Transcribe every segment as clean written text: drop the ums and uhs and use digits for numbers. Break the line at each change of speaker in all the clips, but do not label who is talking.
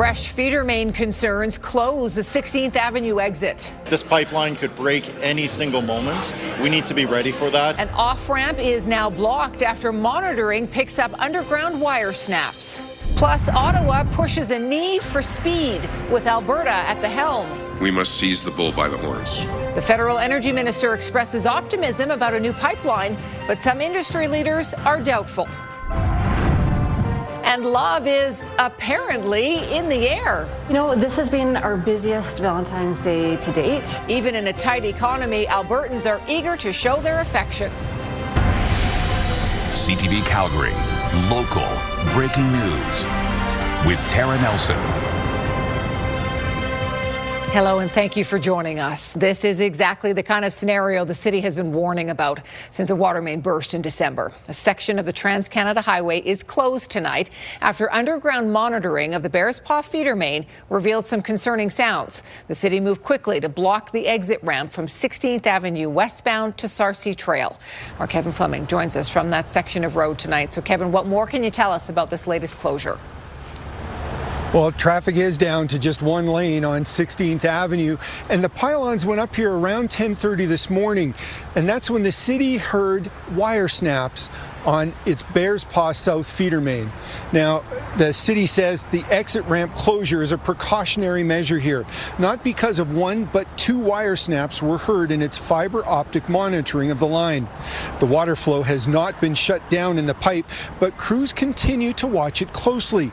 Fresh feeder main concerns close the 16th Avenue exit.
This pipeline could break any single moment. We need to be ready for that.
An off-ramp is now blocked after monitoring picks up underground wire snaps. Plus, Ottawa pushes a need for speed with Alberta at the helm.
We must seize the bull by the horns.
The federal energy minister expresses optimism about a new pipeline, but some industry leaders are doubtful. And love is apparently in the air.
You know, this has been our busiest Valentine's Day to date.
Even in a tight economy, Albertans are eager to show their affection.
CTV Calgary, local breaking news with Tara Nelson.
Hello and thank you for joining us. This is exactly the kind of scenario the city has been warning about since a water main burst in December. A section of the Trans-Canada Highway is closed tonight after underground monitoring of the Bears Paw feeder main revealed some concerning sounds. The city moved quickly to block the exit ramp from 16th Avenue westbound to Sarcee Trail. Our Kevin Fleming joins us from that section of road tonight. So Kevin, what more can you tell us about this latest closure?
Well, traffic is down to just one lane on 16th Avenue, and the pylons went up here around 10:30 this morning, and that's when the city heard wire snaps on its Bears Paw South feeder main. Now, the city says the exit ramp closure is a precautionary measure here, not because of one, but two wire snaps were heard in its fiber optic monitoring of the line. The water flow has not been shut down in the pipe, but crews continue to watch it closely.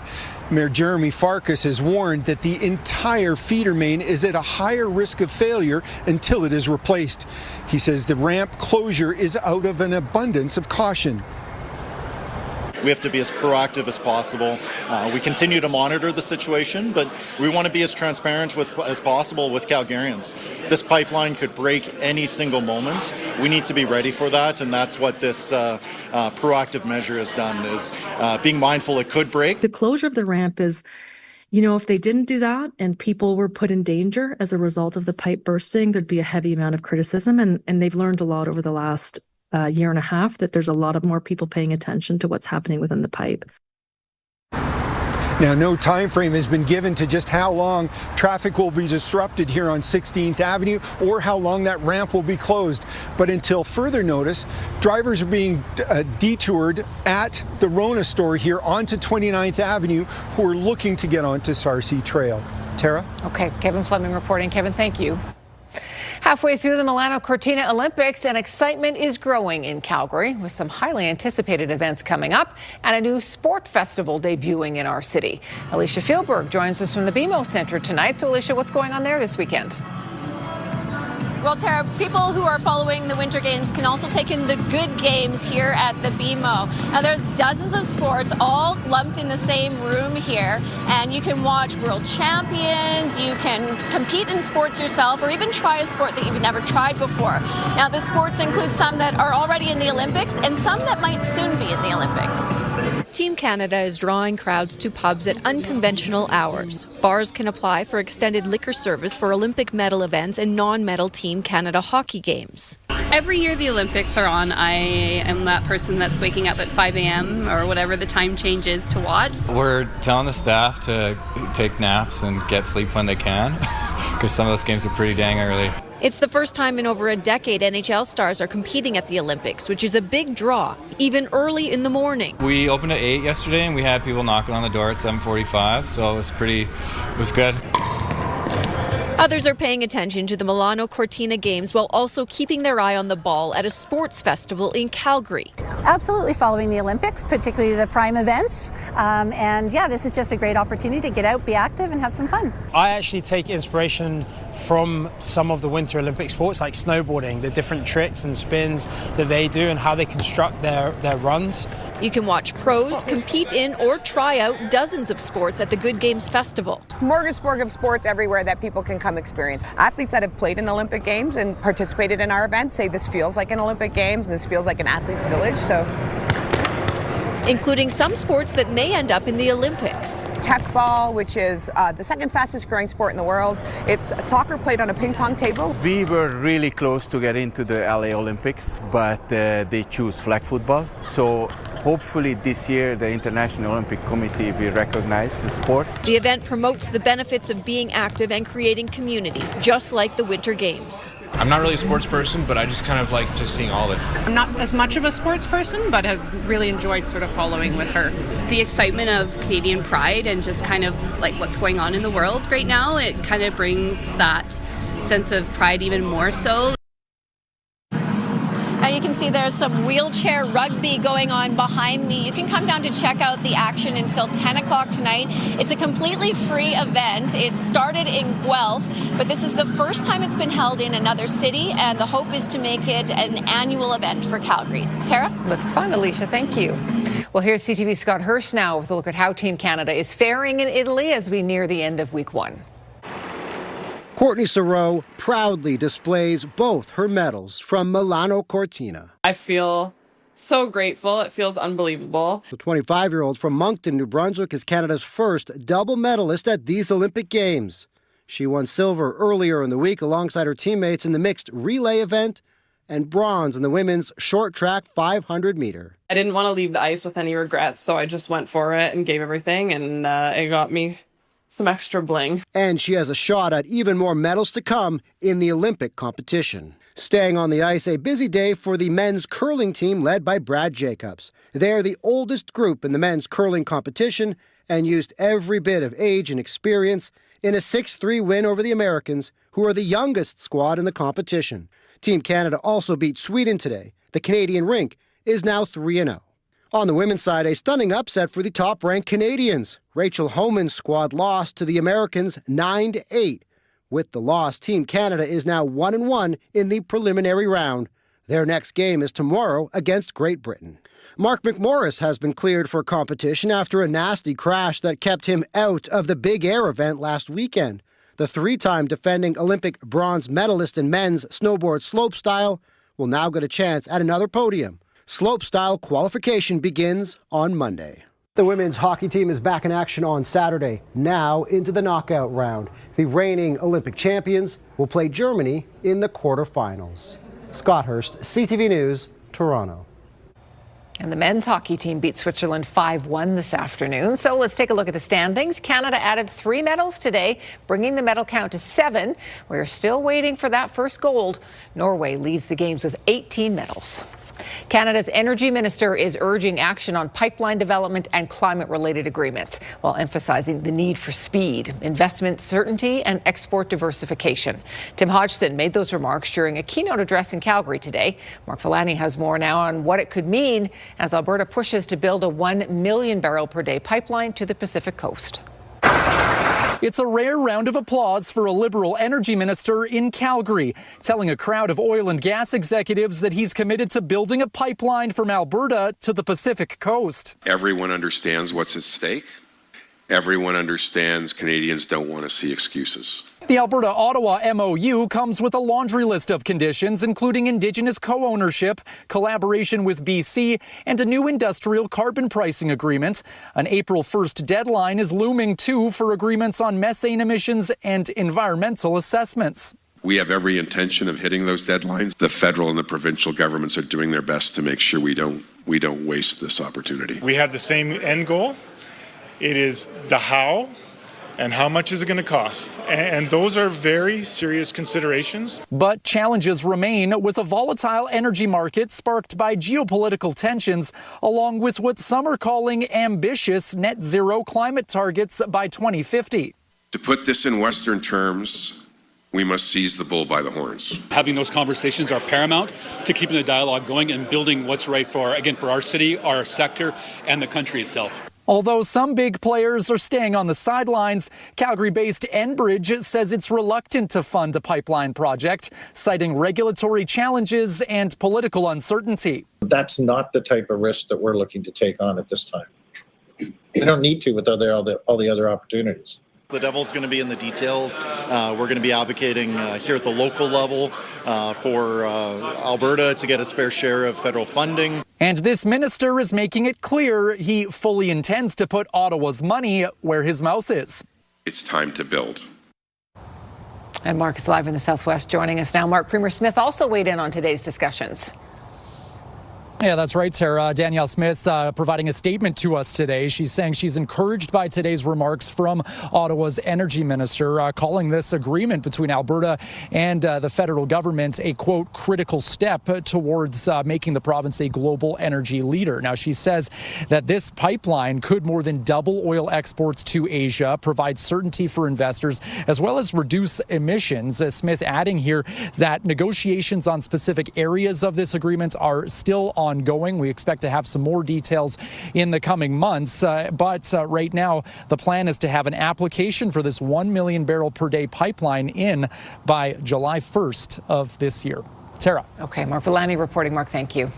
Mayor Jeremy Farkas has warned that the entire feeder main is at a higher risk of failure until it is replaced. He says the ramp closure is out of an abundance of caution.
We have to be as proactive as possible. We continue to monitor the situation, but we want to be as transparent as possible with Calgarians. This pipeline could break any single moment. We need to be ready for that, and that's what this proactive measure has done, is being mindful it could break.
The closure of the ramp is, you know, if they didn't do that and people were put in danger as a result of the pipe bursting, there'd be a heavy amount of criticism, and they've learned a lot over the last year and a half that there's a lot of more people paying attention to what's happening within the pipe.
Now, no time frame has been given to just how long traffic will be disrupted here on 16th Avenue or how long that ramp will be closed. But until further notice, drivers are being detoured at the Rona store here onto 29th Avenue who are looking to get onto Sarcee Trail. Tara?
Okay, Kevin Fleming reporting. Kevin, thank you. Halfway through the Milano Cortina Olympics, and excitement is growing in Calgary with some highly anticipated events coming up and a new sport festival debuting in our city. Alicia Fieldberg joins us from the BMO Centre tonight. So, Alicia, what's going on there this weekend?
Well, Tara, people who are following the Winter Games can also take in the good games here at the BMO. Now, there's dozens of sports all lumped in the same room here, and you can watch world champions, you can compete in sports yourself, or even try a sport that you've never tried before. Now, the sports include some that are already in the Olympics and some that might soon be in the Olympics.
Team Canada is drawing crowds to pubs at unconventional hours. Bars can apply for extended liquor service for Olympic medal events and non-medal Team Canada hockey games.
Every year the Olympics are on, I am that person that's waking up at 5 a.m. or whatever the time change is to watch.
We're telling the staff to take naps and get sleep when they can, because some of those games are pretty dang early.
It's the first time in over a decade NHL stars are competing at the Olympics, which is a big draw, even early in the morning.
We opened at 8 yesterday and we had people knocking on the door at 7:45, so it was good.
Others are paying attention to the Milano Cortina Games while also keeping their eye on the ball at a sports festival in Calgary.
Absolutely following the Olympics, particularly the prime events. And yeah, this is just a great opportunity to get out, be active and have some fun.
I actually take inspiration from some of the Winter Olympic sports like snowboarding, the different tricks and spins that they do and how they construct their runs.
You can watch pros compete in or try out dozens of sports at the Good Games Festival.
Smorgasbord of sports everywhere that people can come experience. Athletes that have played in Olympic Games and participated in our events say this feels like an Olympic Games and this feels like an athlete's village. So,
including some sports that may end up in the Olympics.
Tech ball, which is the second fastest growing sport in the world. It's soccer played on a ping pong table.
We were really close to get into the LA Olympics, but they choose flag football. So hopefully this year the International Olympic Committee will recognize the sport.
The event promotes the benefits of being active and creating community, just like the Winter Games.
I'm not really a sports person, but I just kind of like just seeing all of it.
I'm not as much of a sports person, but have really enjoyed sort of following with her.
The excitement of Canadian pride and just kind of like what's going on in the world right now, it kind of brings that sense of pride even more so.
Now you can see there's some wheelchair rugby going on behind me. You can come down to check out the action until 10 o'clock tonight. It's a completely free event. It started in Guelph, but this is the first time it's been held in another city, and the hope is to make it an annual event for Calgary. Tara?
Looks fun, Alicia. Thank you. Well, here's CTV's Scott Hirsch now with a look at how Team Canada is faring in Italy as we near the end of week 1.
Courtney Saroux proudly displays both her medals from Milano Cortina.
I feel so grateful. It feels unbelievable.
The 25-year-old from Moncton, New Brunswick, is Canada's first double medalist at these Olympic Games. She won silver earlier in the week alongside her teammates in the mixed relay event and bronze in the women's short track 500-meter.
I didn't want to leave the ice with any regrets, so I just went for it and gave everything, and it got me some extra bling.
And she has a shot at even more medals to come in the Olympic competition. Staying on the ice, a busy day for the men's curling team led by Brad Jacobs. They are the oldest group in the men's curling competition and used every bit of age and experience in a 6-3 win over the Americans, who are the youngest squad in the competition. Team Canada also beat Sweden today. The Canadian rink is now 3-0. On the women's side, a stunning upset for the top-ranked Canadians. Rachel Homan's squad lost to the Americans 9-8. With the loss, Team Canada is now 1-1 in the preliminary round. Their next game is tomorrow against Great Britain. Mark McMorris has been cleared for competition after a nasty crash that kept him out of the Big Air event last weekend. The 3-time defending Olympic bronze medalist in men's snowboard slopestyle will now get a chance at another podium. Slopestyle qualification begins on Monday. The women's hockey team is back in action on Saturday, now into the knockout round. The reigning Olympic champions will play Germany in the quarterfinals. Scott Hurst, CTV News, Toronto.
And the men's hockey team beat Switzerland 5-1 this afternoon. So let's take a look at the standings. Canada added 3 medals today, bringing the medal count to 7. We're still waiting for that first gold. Norway leads the games with 18 medals. Canada's energy minister is urging action on pipeline development and climate-related agreements, while emphasizing the need for speed, investment certainty, and export diversification. Tim Hodgson made those remarks during a keynote address in Calgary today. Mark Valentine has more now on what it could mean as Alberta pushes to build a 1 million barrel per day pipeline to the Pacific coast.
It's a rare round of applause for a Liberal energy minister in Calgary, telling a crowd of oil and gas executives that he's committed to building a pipeline from Alberta to the Pacific coast.
Everyone understands what's at stake. Everyone understands Canadians don't want to see excuses.
The Alberta-Ottawa MOU comes with a laundry list of conditions, including Indigenous co-ownership, collaboration with BC, and a new industrial carbon pricing agreement. An April 1st deadline is looming, too, for agreements on methane emissions and environmental assessments.
We have every intention of hitting those deadlines. The federal and the provincial governments are doing their best to make sure we don't waste this opportunity.
We have the same end goal. It is the how. And how much is it going to cost? And those are very serious considerations.
But challenges remain with a volatile energy market sparked by geopolitical tensions, along with what some are calling ambitious net zero climate targets by 2050.
To put this in Western terms, we must seize the bull by the horns.
Having those conversations are paramount to keeping the dialogue going and building what's right for our city, our sector, and the country itself.
Although some big players are staying on the sidelines, Calgary-based Enbridge says it's reluctant to fund a pipeline project, citing regulatory challenges and political uncertainty.
That's not the type of risk that we're looking to take on at this time. We don't need to with all the other opportunities.
The devil's going to be in the details. We're going to be advocating here at the local level for Alberta to get its fair share of federal funding.
And this minister is making it clear he fully intends to put Ottawa's money where his mouth is.
It's time to build.
And Mark is live in the Southwest joining us now. Mark, Premier Smith also weighed in on today's discussions.
Yeah, that's right, Sarah. Danielle Smith providing a statement to us today. She's saying she's encouraged by today's remarks from Ottawa's energy minister, calling this agreement between Alberta and the federal government a, quote, critical step towards making the province a global energy leader. Now, she says that this pipeline could more than double oil exports to Asia, provide certainty for investors, as well as reduce emissions. Smith adding here that negotiations on specific areas of this agreement are still ongoing. We expect to have some more details in the coming months. But right now, the plan is to have an application for this 1 million barrel per day pipeline in by July 1st of this year. Sarah.
Okay, Mark Bellamy reporting. Mark, thank you.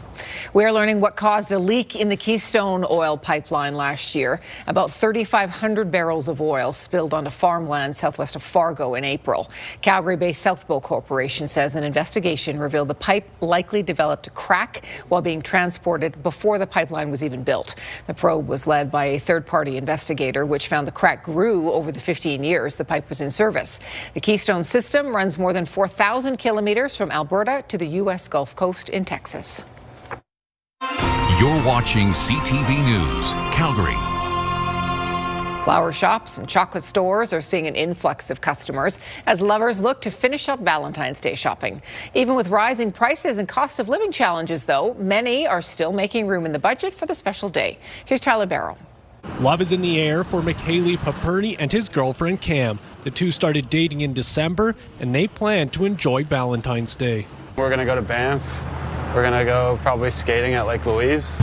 We are learning what caused a leak in the Keystone oil pipeline last year. About 3,500 barrels of oil spilled onto farmland southwest of Fargo in April. Calgary-based Southbow Corporation says an investigation revealed the pipe likely developed a crack while being transported before the pipeline was even built. The probe was led by a third-party investigator, which found the crack grew over the 15 years the pipe was in service. The Keystone system runs more than 4,000 kilometers from Alberta to the U.S. Gulf Coast in Texas.
You're watching CTV News Calgary.
Flower shops and chocolate stores are seeing an influx of customers as lovers look to finish up Valentine's Day shopping. Even with rising prices and cost of living challenges, though, many are still making room in the budget for the special day. Here's Tyler Barrow.
Love is in the air for McKaylee Paperny and his girlfriend Cam. The two started dating in December, and they plan to enjoy Valentine's Day.
We're going to go to Banff. We're going to go probably skating at Lake Louise.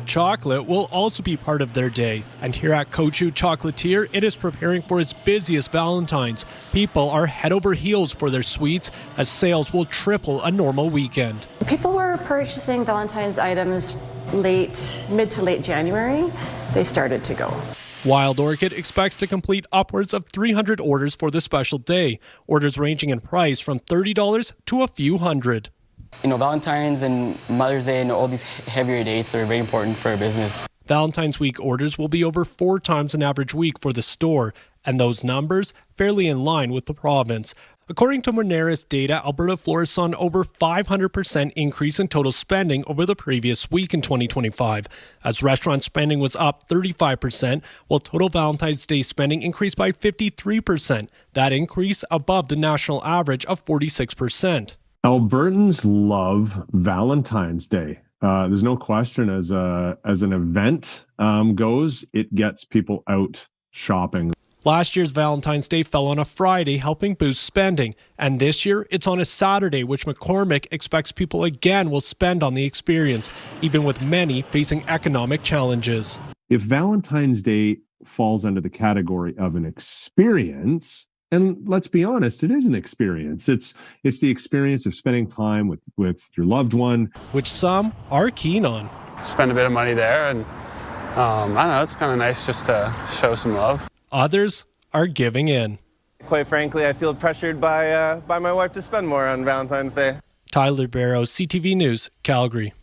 Chocolate will also be part of their day. And here at Kochu Chocolatier, it is preparing for its busiest Valentine's. People are head over heels for their sweets as sales will triple a normal weekend.
People were purchasing Valentine's items mid to late January. They started to go.
Wild Orchid expects to complete upwards of 300 orders for the special day. Orders ranging in price from $30 to a few hundred.
You know, Valentine's and Mother's Day and all these heavier dates are very important for our business.
Valentine's week orders will be over 4 times an average week for the store, and those numbers fairly in line with the province. According to Moneris data, Alberta florists saw an over 500% increase in total spending over the previous week in 2025, as restaurant spending was up 35%, while total Valentine's Day spending increased by 53%. That increase above the national average of 46%.
Albertans love Valentine's Day. There's no question as an event goes, it gets people out shopping.
Last year's Valentine's Day fell on a Friday, helping boost spending. And this year, it's on a Saturday, which McCormick expects people again will spend on the experience, even with many facing economic challenges.
If Valentine's Day falls under the category of an experience, and let's be honest, it is an experience. It's the experience of spending time with your loved one,
which some are keen on.
Spend a bit of money there, and I don't know, it's kind of nice just to show some love.
Others are giving in.
Quite frankly, I feel pressured by my wife to spend more on Valentine's Day.
Tyler Barrow, CTV News, Calgary.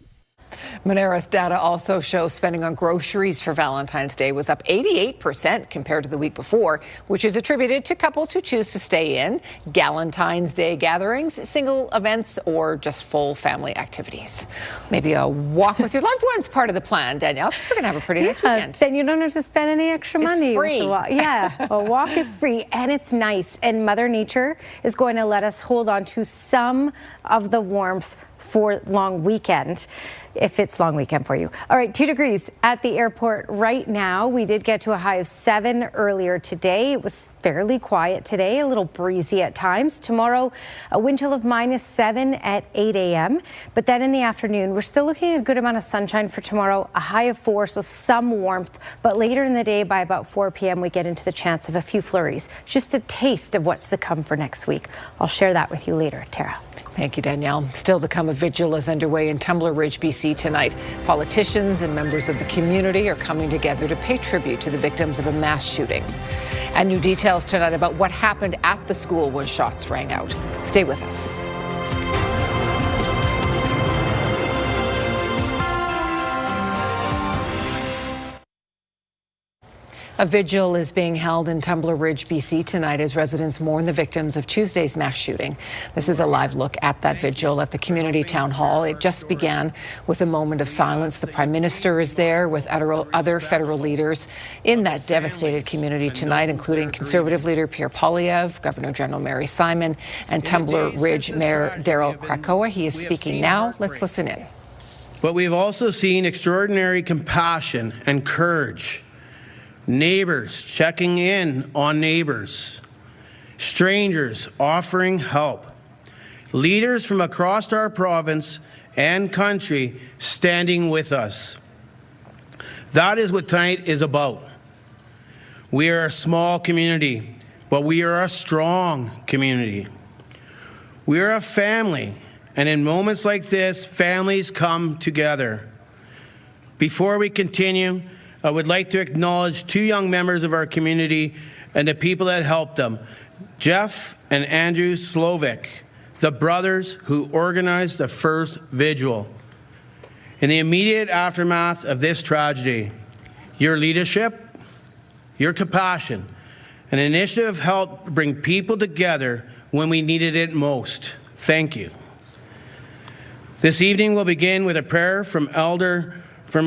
Moneris data also shows spending on groceries for Valentine's Day was up 88% compared to the week before, which is attributed to couples who choose to stay in, Galentine's Day gatherings, single events, or just full family activities. Maybe a walk with your loved ones part of the plan, Danielle, because we're going to have a pretty nice weekend.
Then you don't have to spend any extra money.
It's free.
Yeah, a walk is free and it's nice. And Mother Nature is going to let us hold on to some of the warmth for long weekend, if it's long weekend for you. All right, 2 degrees at the airport right now. We did get to a high of 7 earlier today. It was fairly quiet today, a little breezy at times. Tomorrow, a wind chill of -7 at 8 a.m. But then in the afternoon, we're still looking at a good amount of sunshine for tomorrow, a high of 4, so some warmth. But later in the day, by about 4 p.m., we get into the chance of a few flurries. Just a taste of what's to come for next week. I'll share that with you later. Tara.
Thank you, Danielle. Still to come, a vigil is underway in Tumbler Ridge, BC tonight. Politicians and members of the community are coming together to pay tribute to the victims of a mass shooting. And new details tonight about what happened at the school when shots rang out. Stay with us. A vigil is being held in Tumbler Ridge, BC tonight as residents mourn the victims of Tuesday's mass shooting. This is a live look at that vigil at the community town hall. It just began with a moment of silence. The Prime Minister is there with other federal leaders in that devastated community tonight, including Conservative leader Pierre Poilievre, Governor General Mary Simon, and Tumbler Ridge Mayor Daryl Krakoa. He is speaking now. Let's listen in.
But we've also seen extraordinary compassion and courage. Neighbors checking in on neighbors, strangers offering help, leaders from across our province and country standing with us. That is what tonight is about. We are a small community, but we are a strong community. We are a family, and in moments like this, families come together. Before we continue, I would like to acknowledge two young members of our community and the people that helped them, Jeff and Andrew Slovic, the brothers who organized the first vigil. In the immediate aftermath of this tragedy, your leadership, your compassion, and initiative helped bring people together when we needed it most. Thank you. This evening we'll begin with a prayer from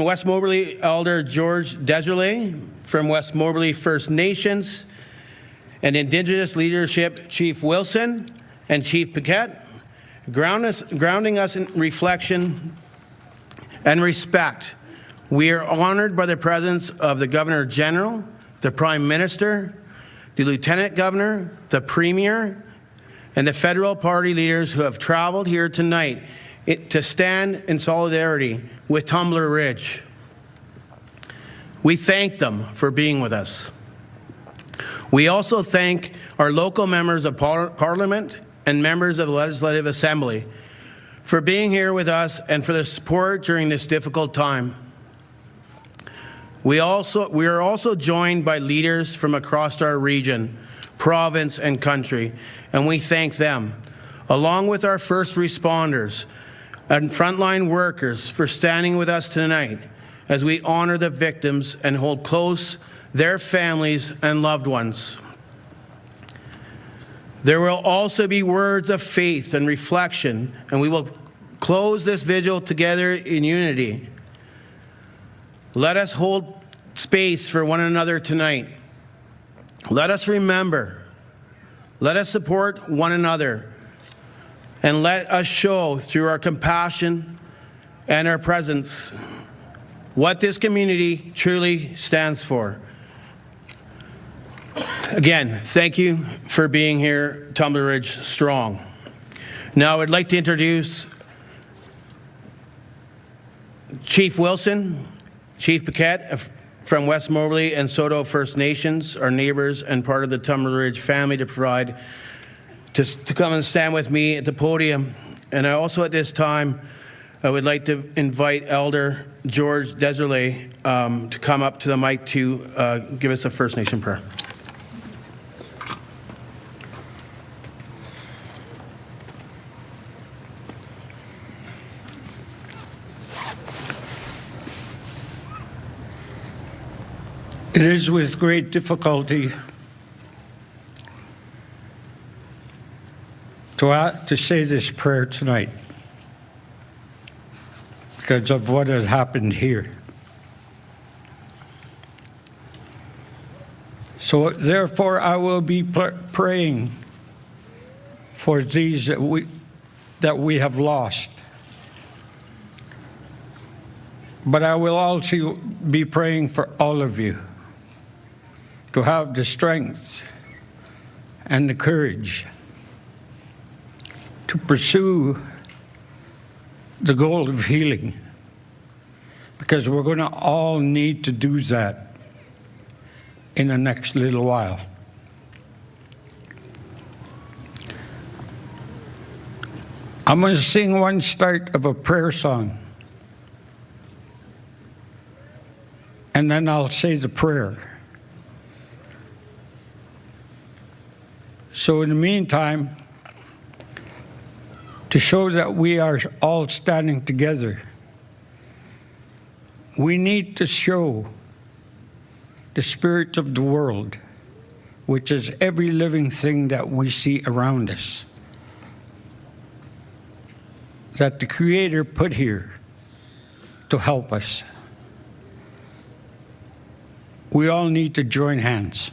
West Moberly Elder George Deserlet, from West Moberly First Nations, and Indigenous Leadership Chief Wilson and Chief Paquette, grounding us in reflection and respect. We are honored by the presence of the Governor General, the Prime Minister, the Lieutenant Governor, the Premier, and the federal party leaders who have traveled here tonight to stand in solidarity with Tumbler Ridge. We thank them for being with us. We also thank our local members of Parliament and members of the Legislative Assembly for being here with us and for the support during this difficult time. We are also joined by leaders from across our region, province, and country, and we thank them, along with our first responders and frontline workers, for standing with us tonight as we honor the victims and hold close their families and loved ones. There will also be words of faith and reflection, and we will close this vigil together in unity. Let us hold space for one another tonight. Let us remember. Let us support one another. And let us show through our compassion and our presence what this community truly stands for. Again, thank you for being here, Tumbler Ridge Strong. Now I would like to introduce Chief Wilson, Chief Paquette from West Moberly and Soto First Nations, our neighbors and part of the Tumbler Ridge family, to come and stand with me at the podium. And I also at this time, I would like to invite Elder George Deserlet to come up to the mic to give us a First Nation prayer.
It is with great difficulty to say this prayer tonight because of what has happened here. So therefore I will be praying for these that we have lost. But I will also be praying for all of you to have the strength and the courage to pursue the goal of healing, because we're going to all need to do that in the next little while. I'm going to sing one start of a prayer song, and then I'll say the prayer. So in the meantime, to show that we are all standing together, we need to show the spirit of the world, which is every living thing that we see around us, that the Creator put here to help us. We all need to join hands.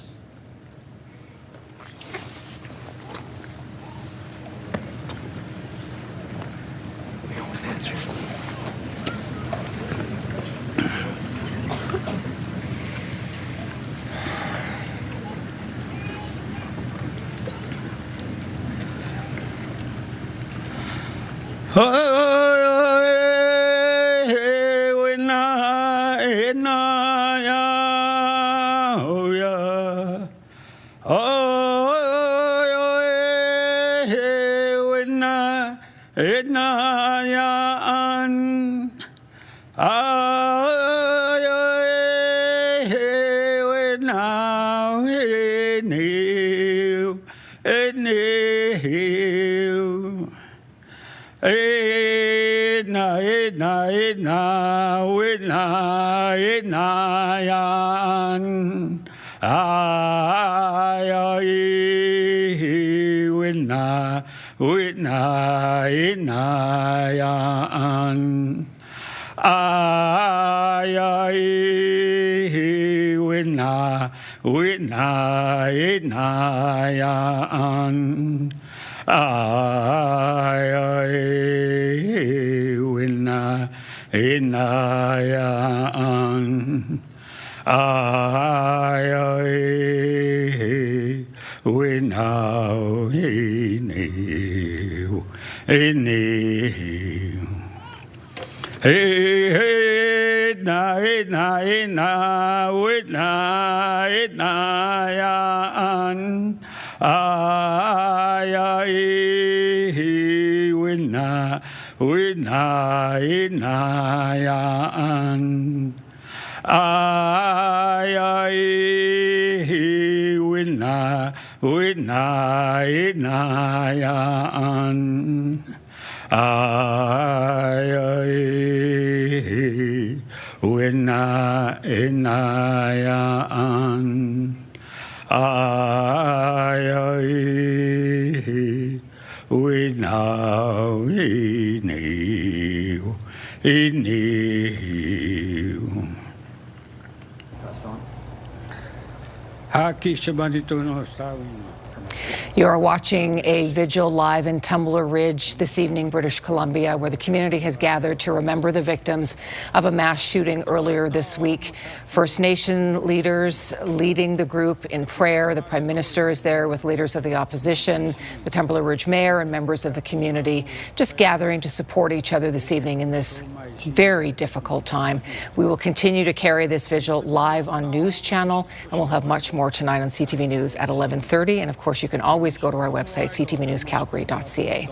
You are watching a vigil live in Tumbler Ridge this evening, British Columbia, where the community has gathered to remember the victims of a mass shooting earlier this week. First Nation leaders leading the group in prayer. The Prime Minister is there with leaders of the opposition, the Tumbler Ridge Mayor and members of the community, just gathering to support each other this evening in this very difficult time. We will continue to carry this vigil live on News Channel, and we'll have much more tonight on CTV News at 11:30. And of course, you can always go to our website, ctvnewscalgary.ca.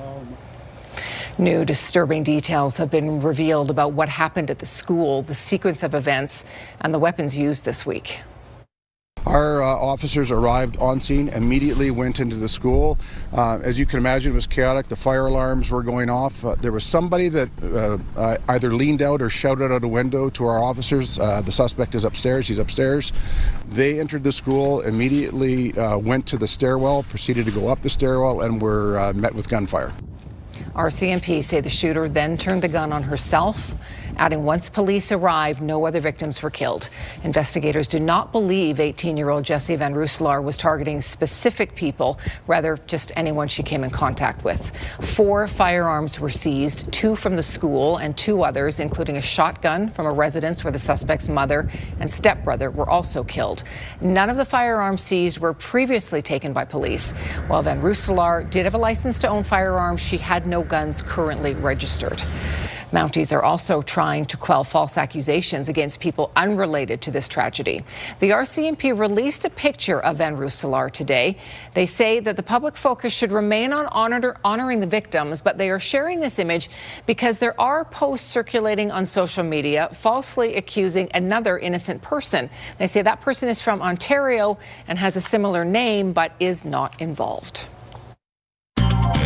New disturbing details have been revealed about what happened at the school, the sequence of events, and the weapons used this week.
Our officers arrived on scene, immediately went into the school. As you can imagine, it was chaotic. The fire alarms were going off. There was somebody that either leaned out or shouted out a window to our officers. The suspect is upstairs. He's upstairs. They entered the school, immediately went to the stairwell, proceeded to go up the stairwell, and were met with gunfire.
RCMP say the shooter then turned the gun on herself, adding once police arrived, no other victims were killed. Investigators do not believe 18-year-old Jessie Van Rooselaar was targeting specific people, rather just anyone she came in contact with. 4 firearms were seized, 2 from the school and 2 others, including a shotgun from a residence where the suspect's mother and stepbrother were also killed. None of the firearms seized were previously taken by police. While Van Rooselaar did have a license to own firearms, she had no guns currently registered. Mounties are also trying to quell false accusations against people unrelated to this tragedy. The RCMP released a picture of Van Rooselaar today. They say that the public focus should remain on honoring the victims, but they are sharing this image because there are posts circulating on social media falsely accusing another innocent person. They say that person is from Ontario and has a similar name but is not involved.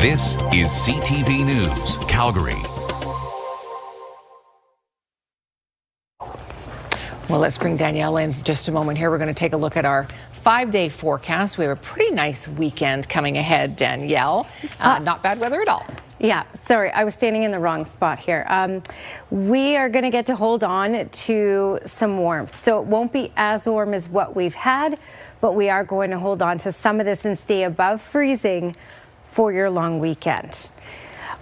This is CTV News, Calgary.
Well, let's bring Danielle in for just a moment here. We're going to take a look at our 5-day forecast. We have a pretty nice weekend coming ahead, Danielle. Not bad weather at all.
Yeah, sorry, I was standing in the wrong spot here. We are going to get to hold on to some warmth. So it won't be as warm as what we've had, but we are going to hold on to some of this and stay above freezing for your long weekend.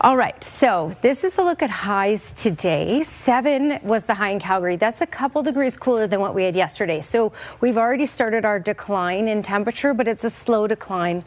All right, so this is the look at highs today. 7 was the high in Calgary. That's a couple degrees cooler than what we had yesterday. So we've already started our decline in temperature, but it's a slow decline.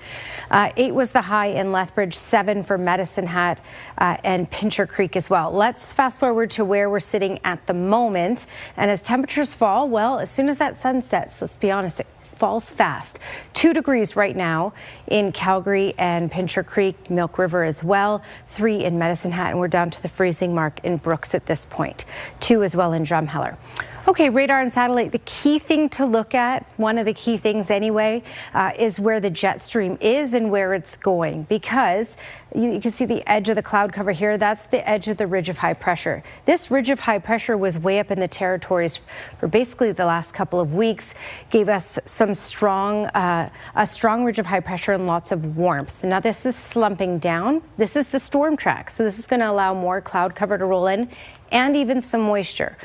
8 was the high in Lethbridge, 7 for Medicine Hat and Pincher Creek as well. Let's fast forward to where we're sitting at the moment. And as temperatures fall, well, as soon as that sun sets, let's be honest, it falls fast. 2 degrees right now in Calgary and Pincher Creek, Milk River as well. 3 in Medicine Hat, and we're down to the freezing mark in Brooks at this point. 2 as well in Drumheller. Okay, radar and satellite. The key thing to look at, one of the key things anyway, is where the jet stream is and where it's going, because you can see the edge of the cloud cover here. That's the edge of the ridge of high pressure. This ridge of high pressure was way up in the territories for basically the last couple of weeks, gave us some strong, a strong ridge of high pressure and lots of warmth. Now this is slumping down. This is the storm track, so this is going to allow more cloud cover to roll in and even some moisture.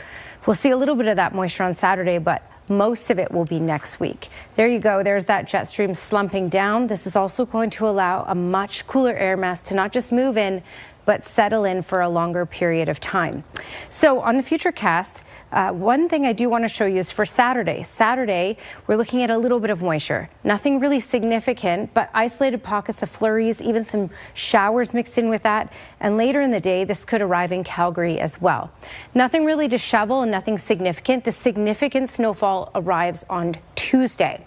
We'll see a little bit of that moisture on Saturday, but most of it will be next week. There you go. There's that jet stream slumping down. This is also going to allow a much cooler air mass to not just move in, but settle in for a longer period of time. So on the futurecast, one thing I do want to show you is for Saturday. Saturday, we're looking at a little bit of moisture. Nothing really significant, but isolated pockets of flurries, even some showers mixed in with that. And later in the day, this could arrive in Calgary as well. Nothing really to shovel and nothing significant. The significant snowfall arrives on Tuesday.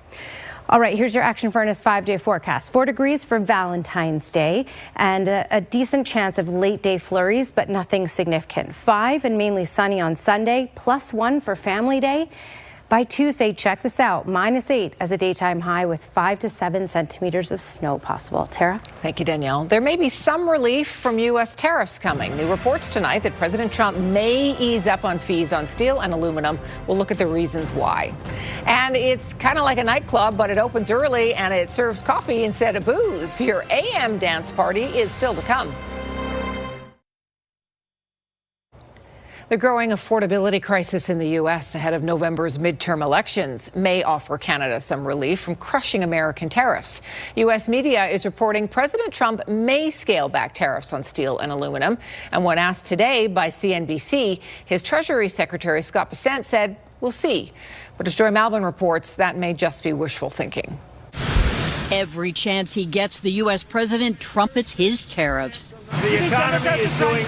All right, here's your Action Furnace 5-day forecast. 4 degrees for Valentine's Day and a decent chance of late day flurries, but nothing significant. 5 and mainly sunny on Sunday, +1 for Family Day. By Tuesday, check this out, -8 as a daytime high with 5 to 7 centimeters of snow possible. Tara?
Thank you, Danielle. There may be some relief from U.S. tariffs coming. New reports tonight that President Trump may ease up on fees on steel and aluminum. We'll look at the reasons why. And it's kind of like a nightclub, but it opens early and it serves coffee instead of booze. Your AM dance party is still to come. The growing affordability crisis in the U.S. ahead of November's midterm elections may offer Canada some relief from crushing American tariffs. U.S. media is reporting President Trump may scale back tariffs on steel and aluminum. And when asked today by CNBC, his Treasury Secretary Scott Bessent said, "We'll see." But as Joy Malvin reports, that may just be wishful thinking.
Every chance he gets, the U.S. president trumpets his tariffs.
The economy is doing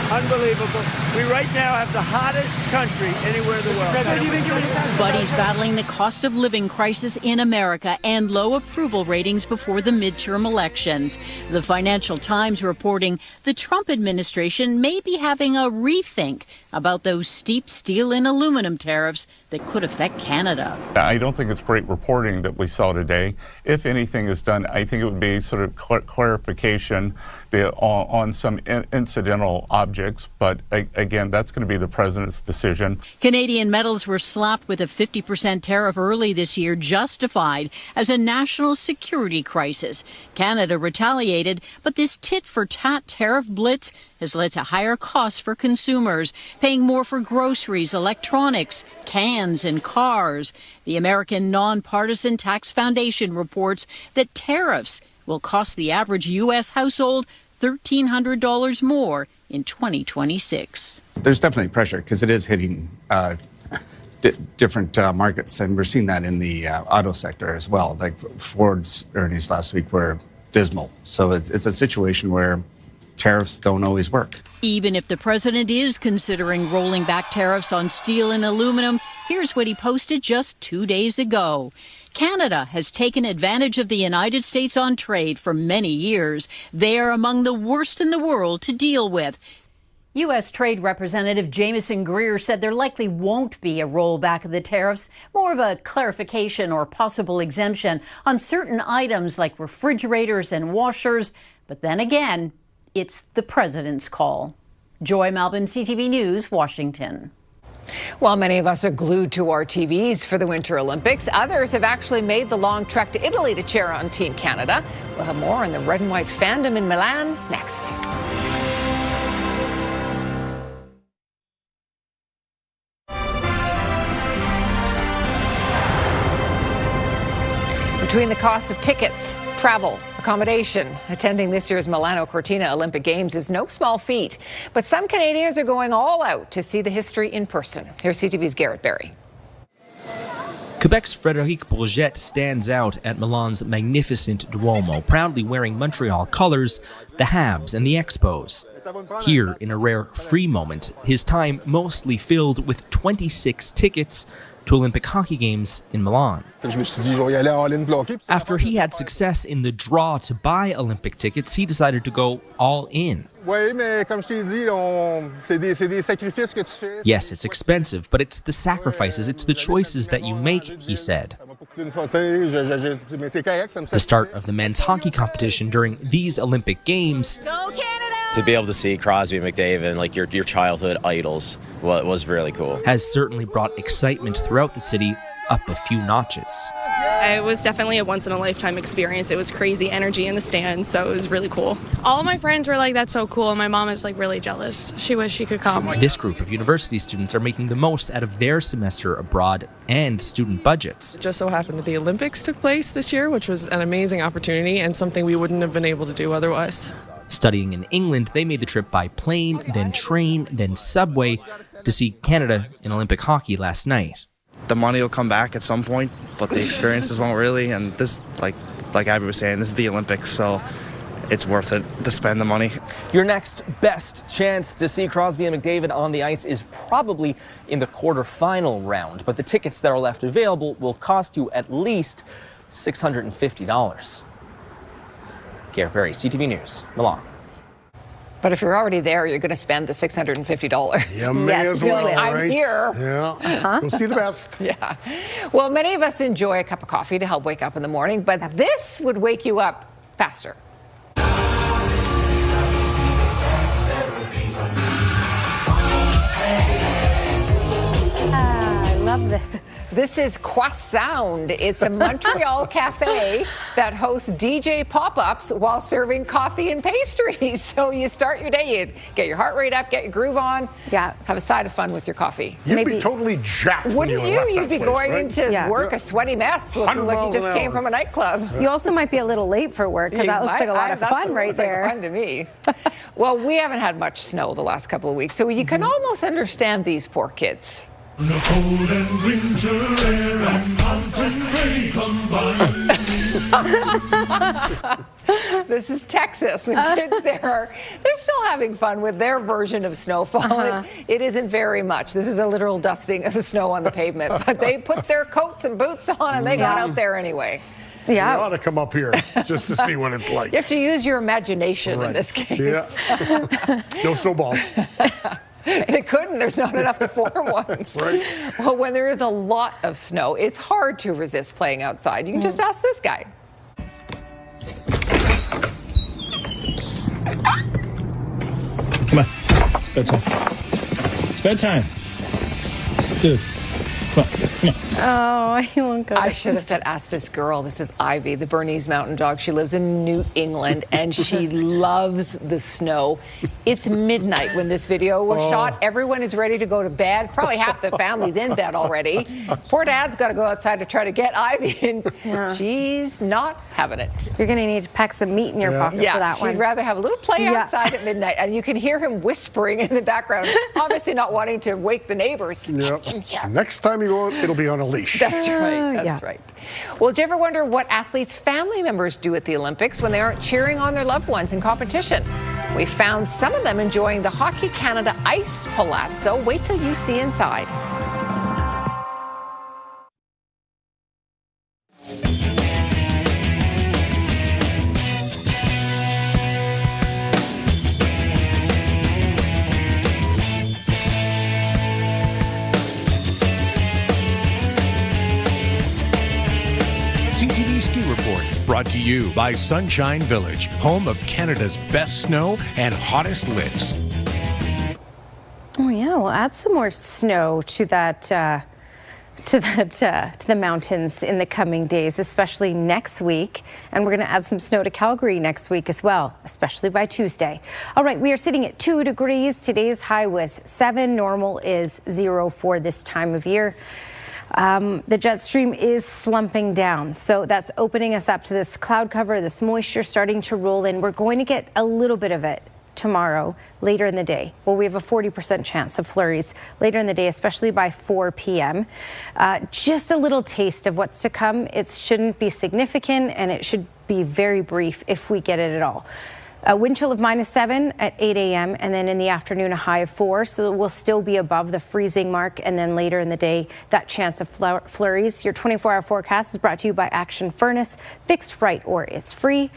unbelievable. We right now have the hottest country anywhere in the world.
But he's battling the cost of living crisis in America and low approval ratings before the midterm elections. The Financial Times reporting the Trump administration may be having a rethink about those steep steel and aluminum tariffs that could affect Canada.
I don't think it's great reporting that we saw today. If anything is done, I think it would be sort of clarification on some incidental objects, but again, that's going to be the president's decision.
Canadian metals were slapped with a 50% tariff early this year, justified as a national security crisis. Canada retaliated, but this tit-for-tat tariff blitz has led to higher costs for consumers, paying more for groceries, electronics, cans, and cars. The American Nonpartisan Tax Foundation reports that tariffs will cost the average U.S. household $1,300 more in 2026.
There's definitely pressure because it is hitting different markets, and we're seeing that in the auto sector as well. Like Ford's earnings last week were dismal. So it's a situation where tariffs don't always work.
Even if the president is considering rolling back tariffs on steel and aluminum, here's what he posted just 2 days ago. Canada has taken advantage of the United States on trade for many years. They are among the worst in the world to deal with.
U.S. Trade Representative Jamieson Greer said there likely won't be a rollback of the tariffs, more of a clarification or possible exemption on certain items like refrigerators and washers. But then again, it's the president's call. Joy Malvin, CTV News, Washington.
While many of us are glued to our TVs for the Winter Olympics, others have actually made the long trek to Italy to cheer on Team Canada. We'll have more on the red and white fandom in Milan next. Between the cost of tickets, travel, accommodation, attending this year's Milano Cortina Olympic Games is no small feat. But some Canadians are going all out to see the history in person. Here's CTV's Garrett Berry.
Quebec's Frédéric Bourget stands out at Milan's magnificent Duomo, proudly wearing Montreal colors, the Habs and the Expos. Here, in a rare free moment, his time mostly filled with 26 tickets to Olympic hockey games in Milan. After he had success in the draw to buy Olympic tickets, he decided to go all in. Yes, it's expensive, but it's the sacrifices, it's the choices that you make, he said. The start of the men's hockey competition during these Olympic Games.
Go Canada! To be able to see Crosby and McDavid, like your childhood idols, was really cool.
Has certainly brought excitement throughout the city up a few notches.
It was definitely a once-in-a-lifetime experience. It was crazy energy in the stands, so it was really cool. All of my friends were like, that's so cool, and my mom is like really jealous. She wished she could come.
This group of university students are making the most out of their semester abroad and student budgets.
It just so happened that the Olympics took place this year, which was an amazing opportunity and something we wouldn't have been able to do otherwise.
Studying in England, they made the trip by plane, then train, then subway to see Canada in Olympic hockey last night.
The money will come back at some point, but the experiences won't really. And this, like Abby was saying, this is the Olympics, so it's worth it to spend the money.
Your next best chance to see Crosby and McDavid on the ice is probably in the quarterfinal round, but the tickets that are left available will cost you at least $650. Garrett Berry, CTV News, Milan.
But if you're already there, you're going to spend the $650.
You may as well,
I'm
right?
here.
Yeah. We'll see the best.
Yeah. Well, many of us enjoy a cup of coffee to help wake up in the morning, but this would wake you up faster.
I love this.
This is Croissant. It's a Montreal cafe that hosts DJ pop-ups while serving coffee and pastries. So you start your day, you get your heart rate up, get your groove on, have a side of fun with your coffee.
You'd be totally jacked.
Wouldn't you? You'd be going into work a sweaty mess, looking like you just came from a nightclub.
You also might be a little late for work because that looks like a lot of fun right there.
Like fun to me. Well, we haven't had much snow the last couple of weeks, so you can almost understand these poor kids.
The cold and winter air and mountain rain combined.
This is Texas. The kids there, they're still having fun with their version of snowfall. It isn't very much. This is a literal dusting of snow on the pavement. But they put their coats and boots on and they got out there anyway.
Yeah. You ought to come up here just to see what it's like.
You have to use your imagination in this case.
Yeah. No snowballs.
They couldn't. There's not enough to form one.
That's right.
Well, when there is a lot of snow, it's hard to resist playing outside. You can just ask this guy.
Come on. It's bedtime. It's bedtime. Dude. Come on. Come on.
Oh, he won't go.
I should have said, ask this girl. This is Ivy, the Bernese Mountain Dog. She lives in New England, and she loves the snow. It's midnight when this video was shot. Everyone is ready to go to bed. Probably half the family's in bed already. Poor Dad's got to go outside to try to get Ivy, and she's not having it.
You're going to need to pack some meat in your pocket for that one.
She'd rather have a little play outside at midnight, and you can hear him whispering in the background, obviously not wanting to wake the neighbors.
Yep. Next time you go, it'll be on a leash.
That's right. That's right. Well, do you ever wonder what athletes' family members do at the Olympics when they aren't cheering on their loved ones in competition? We found some of them enjoying the Hockey Canada Ice Palazzo. Wait till you see inside.
CTV Ski Report, brought to you by Sunshine Village, home of Canada's best snow and hottest lifts.
Oh, yeah. we'll add some more snow to that. To the mountains in the coming days, especially next week. And we're going to add some snow to Calgary next week as well, especially by Tuesday. All right, we are sitting at 2 degrees. Today's high was 7. Normal is 0 for this time of year. The jet stream is slumping down, so that's opening us up to this cloud cover, this moisture starting to roll in. We're going to get a little bit of it tomorrow later in the day. Well, we have a 40% chance of flurries later in the day, especially by 4 p.m. Just a little taste of what's to come. It shouldn't be significant, and it should be very brief if we get it at all. A wind chill of -7 at 8 a.m. and then in the afternoon a high of 4, so we'll still be above the freezing mark, and then later in the day that chance of flurries. Your 24-hour forecast is brought to you by Action Furnace. Fixed right or it's free.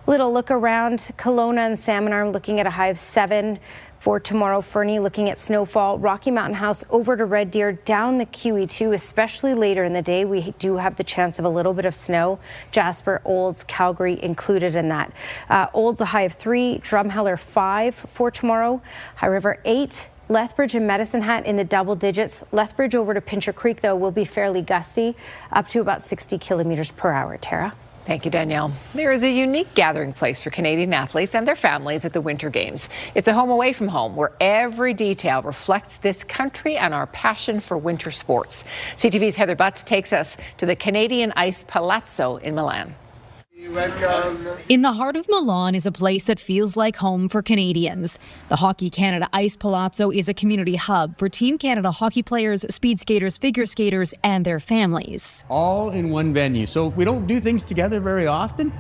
Little look around Kelowna and Salmon Arm looking at a high of 7 for tomorrow. Fernie looking at snowfall. Rocky Mountain House over to Red Deer, down the QE2, especially later in the day. We do have the chance of a little bit of snow. Jasper, Olds, Calgary included in that. Olds a high of 3, Drumheller 5 for tomorrow. High River 8. Lethbridge and Medicine Hat in the double digits. Lethbridge over to Pincher Creek, though, will be fairly gusty, up to about 60 kilometers per hour. Tara?
Thank you, Danielle. There is a unique gathering place for Canadian athletes and their families at the Winter Games. It's a home away from home where every detail reflects this country and our passion for winter sports. CTV's Heather Butts takes us to the Canadian Ice Palazzo in Milan.
In the heart of Milan is a place that feels like home for Canadians. The Hockey Canada Ice Palazzo is a community hub for Team Canada hockey players, speed skaters, figure skaters, and their families.
All in one venue. So we don't do things together very often.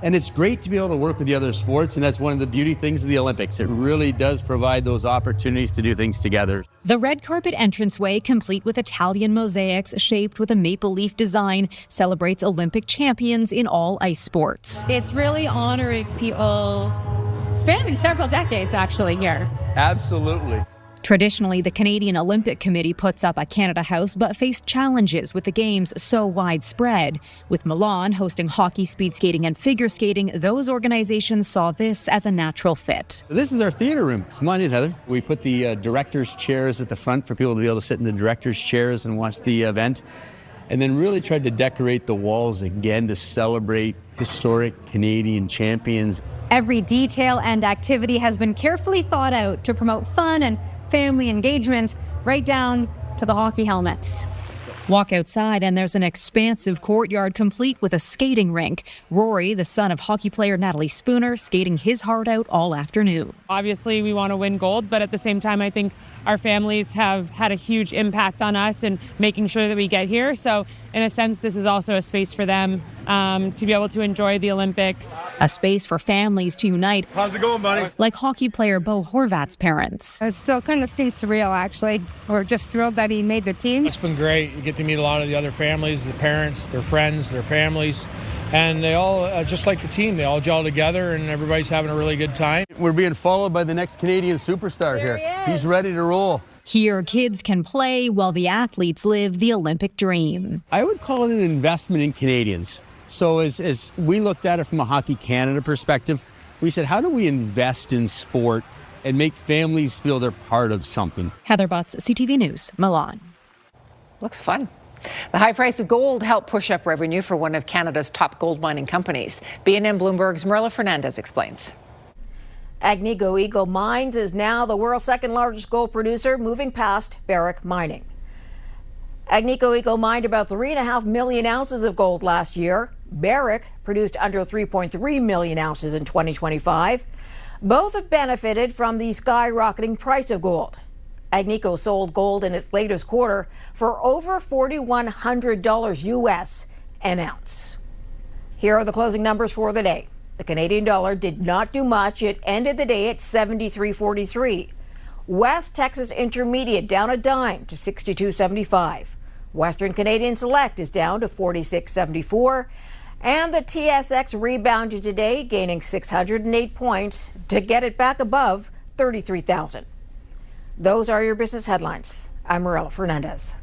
And it's great to be able to work with the other sports, and that's one of the beauty things of the Olympics. It really does provide those opportunities to do things together.
The red carpet entranceway, complete with Italian mosaics shaped with a maple leaf design, celebrates Olympic champions in all ice sports.
It's really honoring people spanning several decades, actually, here.
Absolutely.
Traditionally, the Canadian Olympic Committee puts up a Canada House, but faced challenges with the games so widespread. With Milan hosting hockey, speed skating, and figure skating, those organizations saw this as a natural fit.
This is our theater room. Come on in, Heather. We put the director's chairs at the front for people to be able to sit in the director's chairs and watch the event. And then really tried to decorate the walls again to celebrate historic Canadian champions.
Every detail and activity has been carefully thought out to promote fun and family engagement, right down to the hockey helmets.
Walk outside and there's an expansive courtyard complete with a skating rink. Rory, the son of hockey player Natalie Spooner, skating his heart out all afternoon.
Obviously, we want to win gold, but at the same time, I think our families have had a huge impact on us and making sure that we get here. So in a sense, this is also a space for them to be able to enjoy the Olympics.
A space for families to unite.
How's it going, buddy?
Like hockey player Bo Horvat's parents.
It still kind of seems surreal, actually. We're just thrilled that he made the team.
It's been great. You get to meet a lot of the other families, the parents, their friends, their families. And they all, just like the team, they all gel together and everybody's having a really good time.
We're being followed by the next Canadian superstar here. He's ready to roll.
Here, kids can play while the athletes live the Olympic dream.
I would call it an investment in Canadians. So as we looked at it from a Hockey Canada perspective, we said, how do we invest in sport and make families feel they're part of something?
Heather Butts, CTV News, Milan.
Looks fun. The high price of gold helped push up revenue for one of Canada's top gold mining companies. BNN Bloomberg's Marilla Fernandez explains.
Agnico Eagle Mines is now the world's second largest gold producer, moving past Barrick Mining. Agnico Eagle mined about 3.5 million ounces of gold last year. Barrick produced under 3.3 million ounces in 2025. Both have benefited from the skyrocketing price of gold. Agnico sold gold in its latest quarter for over $4,100 US an ounce. Here are the closing numbers for the day. The Canadian dollar did not do much. It ended the day at 73.43. West Texas Intermediate down a dime to 62.75. Western Canadian Select is down to 46.74. And the TSX rebounded today, gaining 608 points to get it back above 33,000. Those are your business headlines. I'm Marilla Fernandez.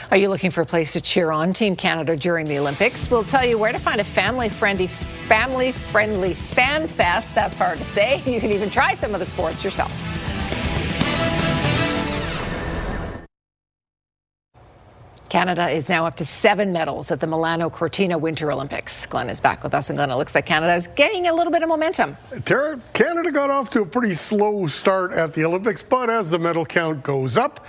Are you looking for a place to cheer on Team Canada during the Olympics? We'll tell you where to find a family-friendly fan fest. That's hard to say. You can even try some of the sports yourself. Canada is now up to 7 medals at the Milano Cortina Winter Olympics. Glenn is back with us, and Glenn, it looks like Canada is getting a little bit of momentum.
Tara, Canada got off to a pretty slow start at the Olympics, but as the medal count goes up,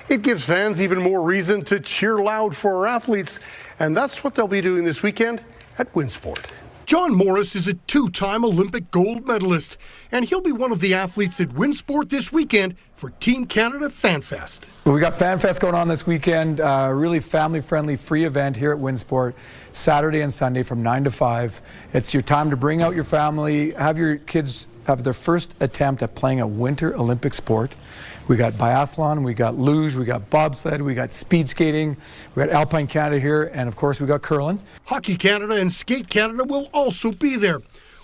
it gives fans even more reason to cheer loud for our athletes, and that's what they'll be doing this weekend at Winsport. John Morris is a 2-time Olympic gold medalist, and he'll be one of the athletes at Winsport this weekend for Team Canada FanFest.
We got FanFest going on this weekend, really family-friendly free event here at Winsport, Saturday and Sunday from 9 to 5. It's your time to bring out your family, have your kids have their first attempt at playing a winter Olympic sport. We got biathlon, we got luge, we got bobsled, we got speed skating, we got Alpine Canada here, and of course we got curling. Hockey Canada and Skate Canada will also be there.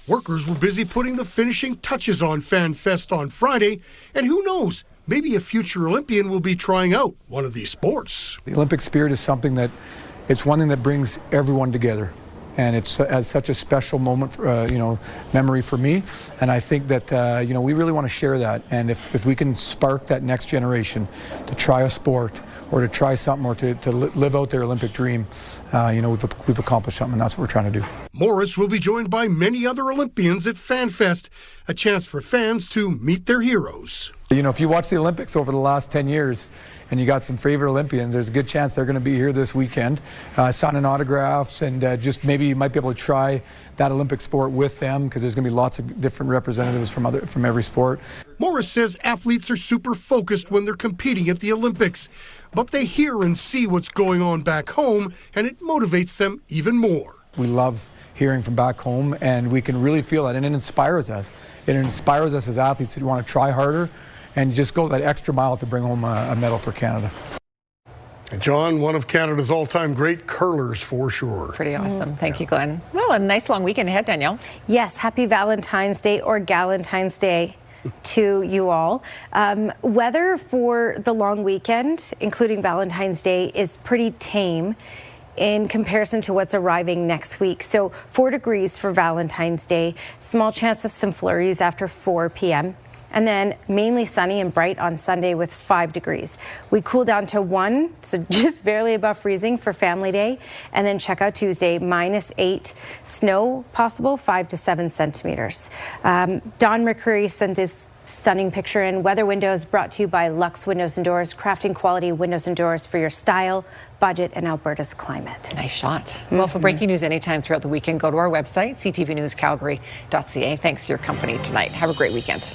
Workers were busy putting the finishing touches on FanFest on Friday, and who knows, maybe a future Olympian will be trying out one of these sports. The Olympic spirit is something that, it's one thing that brings everyone together. And it's as such a special moment, memory for me. And I think that, we really want to share that. And if we can spark that next generation to try a sport or to try something or to live out their Olympic dream, we've accomplished something, and that's what we're trying to do. Morris will be joined by many other Olympians at FanFest, a chance for fans to meet their heroes. If you watch the Olympics over the last 10 years and you got some favorite Olympians, there's a good chance they're going to be here this weekend, signing autographs, and just maybe you might be able to try that Olympic sport with them, because there's going to be lots of different representatives from every sport. Morris says athletes are super focused when they're competing at the Olympics, but they hear and see what's going on back home, and it motivates them even more. We love hearing from back home, and we can really feel that, and it inspires us. It inspires us as athletes who want to try harder and just go that extra mile to bring home a medal for Canada. John, one of Canada's all-time great curlers for sure.
Pretty awesome. Thank you, Glenn. Well, a nice long weekend ahead, Danielle.
Yes, happy Valentine's Day or Galentine's Day to you all. Weather for the long weekend, including Valentine's Day, is pretty tame in comparison to what's arriving next week. So 4 degrees for Valentine's Day, small chance of some flurries after 4 p.m. And then mainly sunny and bright on Sunday with 5 degrees. We cool down to 1, so just barely above freezing for Family Day. And then check out Tuesday, -8, snow possible 5 to 7 centimeters. Don McCreary sent this stunning picture in. Weather Windows brought to you by Lux Windows and Doors, crafting quality windows and doors for your style, budget, and Alberta's climate.
Nice shot. Well, for breaking news anytime throughout the weekend, go to our website, ctvnewscalgary.ca. Thanks for your company tonight. Have a great weekend.